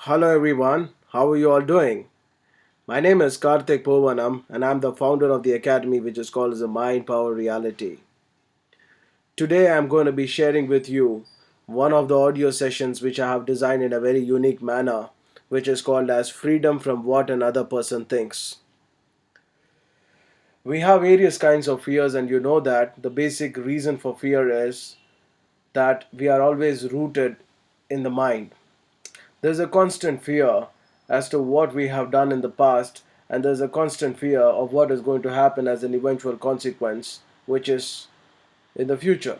Hello everyone, how are you all doing? My name is Karthik Povanam and I'm the founder of the academy which is called as the Mind Power Reality. Today I'm going to be sharing with you one of the audio sessions which I have designed in a very unique manner which is called as Freedom from What Another Person Thinks. We have various kinds of fears and you know that the basic reason for fear is that we are always rooted in the mind. There's a constant fear as to what we have done in the past, and there's a constant fear of what is going to happen as an eventual consequence, which is in the future.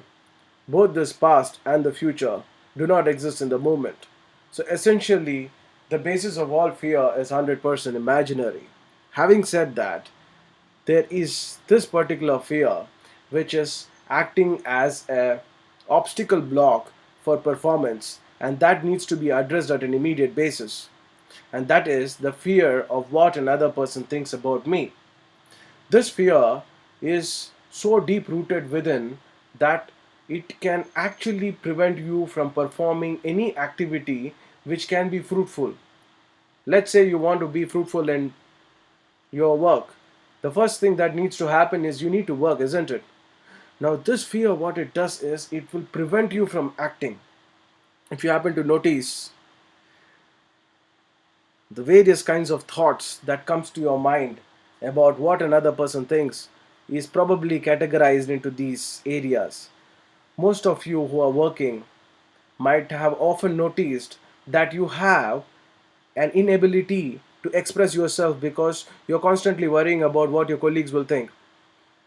Both this past and the future do not exist in the moment. So essentially, the basis of all fear is 100% imaginary. Having said that, there is this particular fear which is acting as a obstacle block for performance, and that needs to be addressed at an immediate basis, and that is the fear of what another person thinks about me. This fear is so deep rooted within that it can actually prevent you from performing any activity which can be fruitful. Let's say you want to be fruitful in your work. The first thing that needs to happen is you need to work, isn't it? Now, this fear, what it does is it will prevent you from acting. If you happen to notice, the various kinds of thoughts that comes to your mind about what another person thinks is probably categorized into these areas. Most of you who are working might have often noticed that you have an inability to express yourself because you're constantly worrying about what your colleagues will think.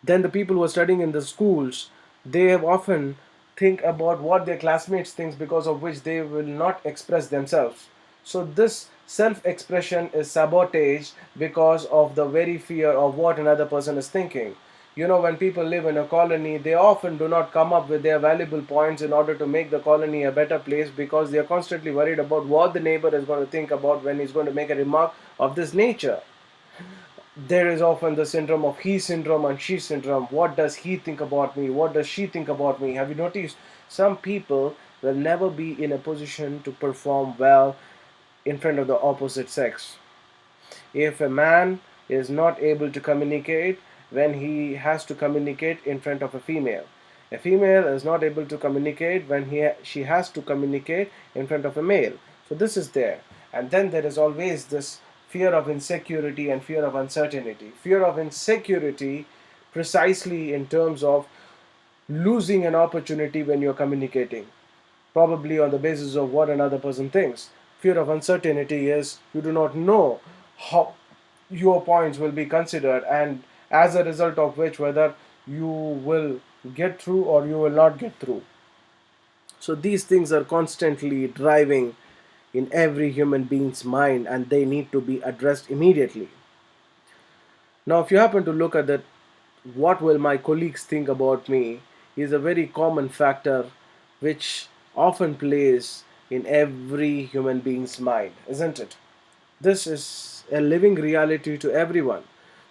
Then the people who are studying in the schools, they have often think about what their classmates think, because of which they will not express themselves. So this self expression is sabotaged because of the very fear of what another person is thinking. You know, when people live in a colony, they often do not come up with their valuable points in order to make the colony a better place, because they are constantly worried about what the neighbor is going to think about when he's going to make a remark of this nature. There is often the syndrome of he syndrome and she syndrome. What does he think about me? What does she think about me? Have you noticed some people will never be in a position to perform well in front of the opposite sex? If a man is not able to communicate when he has to communicate in front of a female is not able to communicate when she has to communicate in front of a male. So this is there. And then there is always this fear of insecurity and fear of uncertainty. Fear of insecurity, precisely in terms of losing an opportunity when you're communicating, probably on the basis of what another person thinks. Fear of uncertainty is you do not know how your points will be considered, and as a result of which, whether you will get through or you will not get through. So, these things are constantly driving in every human being's mind, and they need to be addressed immediately. Now, if you happen to look at that, what will my colleagues think about me is a very common factor which often plays in every human being's mind, isn't it? This is a living reality to everyone.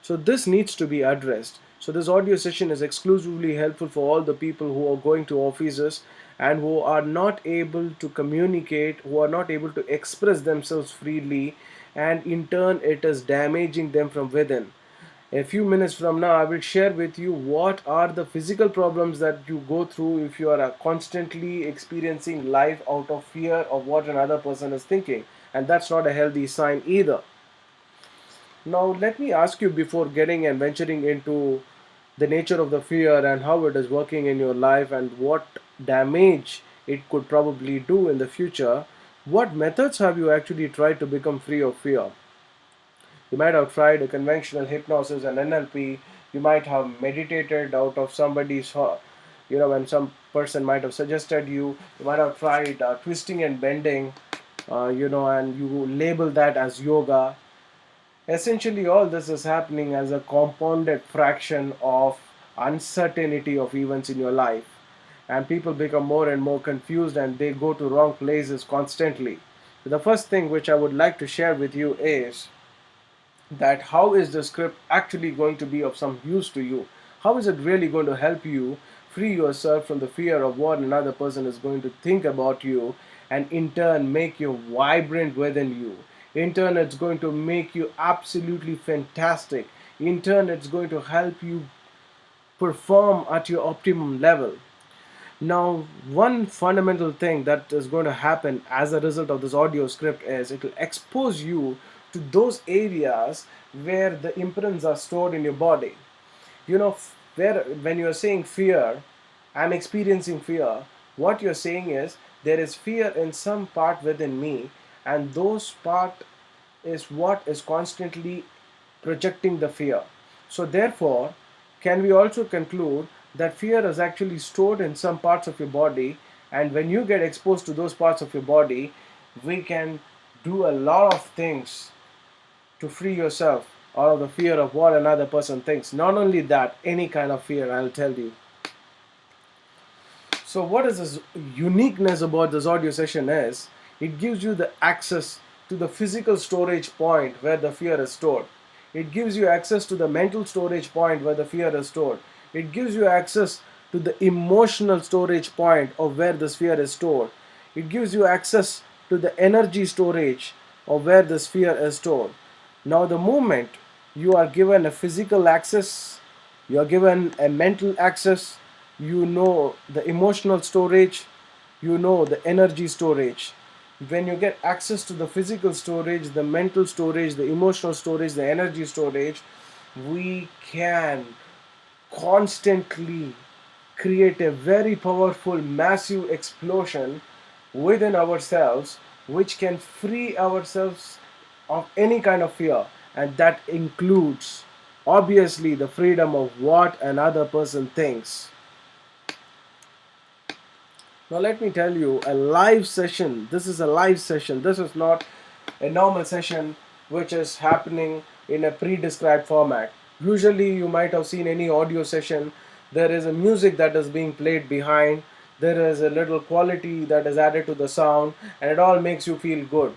So, this needs to be addressed. So, this audio session is exclusively helpful for all the people who are going to offices and who are not able to communicate, who are not able to express themselves freely, and in turn, it is damaging them from within. A few minutes from now, I will share with you what are the physical problems that you go through if you are constantly experiencing life out of fear of what another person is thinking. And that's not a healthy sign either. Now, let me ask you, before getting and venturing into the nature of the fear and how it is working in your life and what damage it could probably do in the future, what methods have you actually tried to become free of fear? You might have tried a conventional hypnosis and NLP. You might have meditated out of somebody's, when some person might have suggested you. You might have tried twisting and bending, and you label that as yoga. Essentially, all this is happening as a compounded fraction of uncertainty of events in your life. And people become more and more confused and they go to wrong places constantly. The first thing which I would like to share with you is that how is the script actually going to be of some use to you? How is it really going to help you free yourself from the fear of what another person is going to think about you and in turn make you vibrant within you. In turn, it's going to make you absolutely fantastic. In turn, it's going to help you perform at your optimum level. Now, one fundamental thing that is going to happen as a result of this audio script is it will expose you to those areas where the imprints are stored in your body. Where when you're saying fear, I'm experiencing fear, what you're saying is there is fear in some part within me, and those part is what is constantly projecting the fear. So therefore, can we also conclude that fear is actually stored in some parts of your body, and when you get exposed to those parts of your body, we can do a lot of things to free yourself out of the fear of what another person thinks. Not only that, any kind of fear, I'll tell you. So what is this uniqueness about this audio session is it gives you the access to the physical storage point where the fear is stored. It gives you access to the mental storage point where the fear is stored. It gives you access to the emotional storage point of where this fear is stored. It gives you access to the energy storage of where this fear is stored. Now the moment you are given a physical access, you are given a mental access, you know the emotional storage, you know the energy storage. When you get access to the physical storage, the mental storage, the emotional storage, the energy storage, we can constantly create a very powerful, massive explosion within ourselves, which can free ourselves of any kind of fear. And that includes, obviously, the freedom of what another person thinks. Now, let me tell you, a live session, this is a live session. This is not a normal session which is happening in a pre-described format. Usually, you might have seen any audio session, there is a music that is being played behind, there is a little quality that is added to the sound, and it all makes you feel good.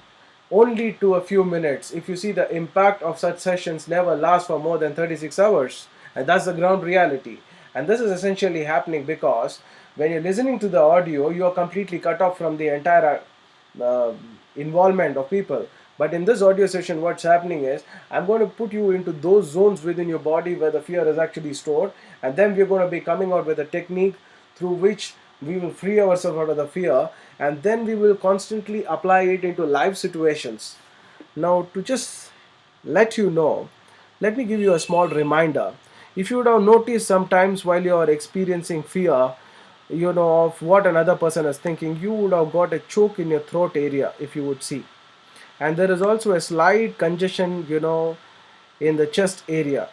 Only to a few minutes. If you see, the impact of such sessions never lasts for more than 36 hours, and that's the ground reality. And this is essentially happening because when you're listening to the audio, you are completely cut off from the entire uh, involvement of people. But in this audio session, what's happening is I'm going to put you into those zones within your body where the fear is actually stored, and then we're going to be coming out with a technique through which we will free ourselves out of the fear, and then we will constantly apply it into live situations. Now, to just let you know, let me give you a small reminder. If you would have noticed sometimes while you are experiencing fear, of what another person is thinking, you would have got a choke in your throat area, if you would see. And there is also a slight congestion, in the chest area,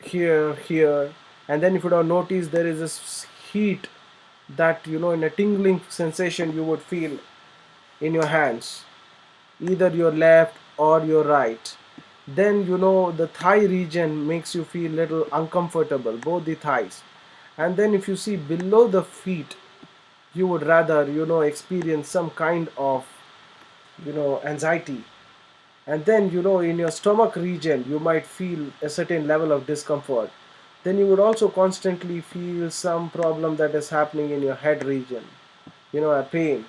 here. And then if you would have noticed, there is this heat that, in a tingling sensation you would feel in your hands, either your left or your right. Then the thigh region makes you feel little uncomfortable, both the thighs. And then if you see below the feet, you would rather experience some kind of anxiety. And then in your stomach region you might feel a certain level of discomfort. Then you would also constantly feel some problem that is happening in your head region, a pain.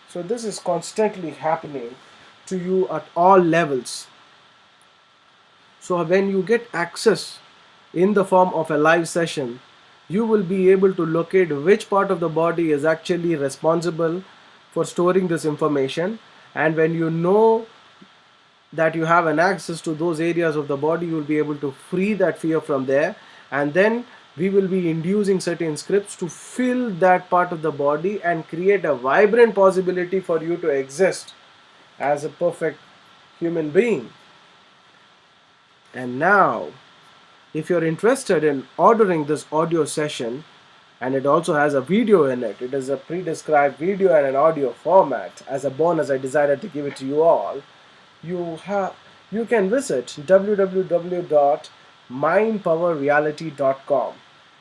So this is constantly happening to you at all levels. So when you get access in the form of a live session, you will be able to locate which part of the body is actually responsible for storing this information. And when you know that you have an access to those areas of the body, you will be able to free that fear from there. And then we will be inducing certain scripts to fill that part of the body and create a vibrant possibility for you to exist as a perfect human being. And now, if you're interested in ordering this audio session, and it also has a video in it, it is a pre-described video and an audio format. As a bonus, I decided to give it to you all. You can visit www.mindpowerreality.com.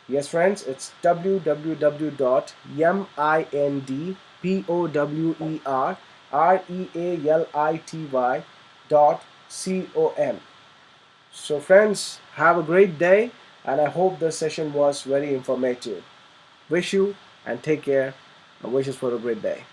Yes, friends, it's www.mindpowerreality.com. So, friends, have a great day, and I hope this session was very informative. Wish you and take care, and wishes for a great day.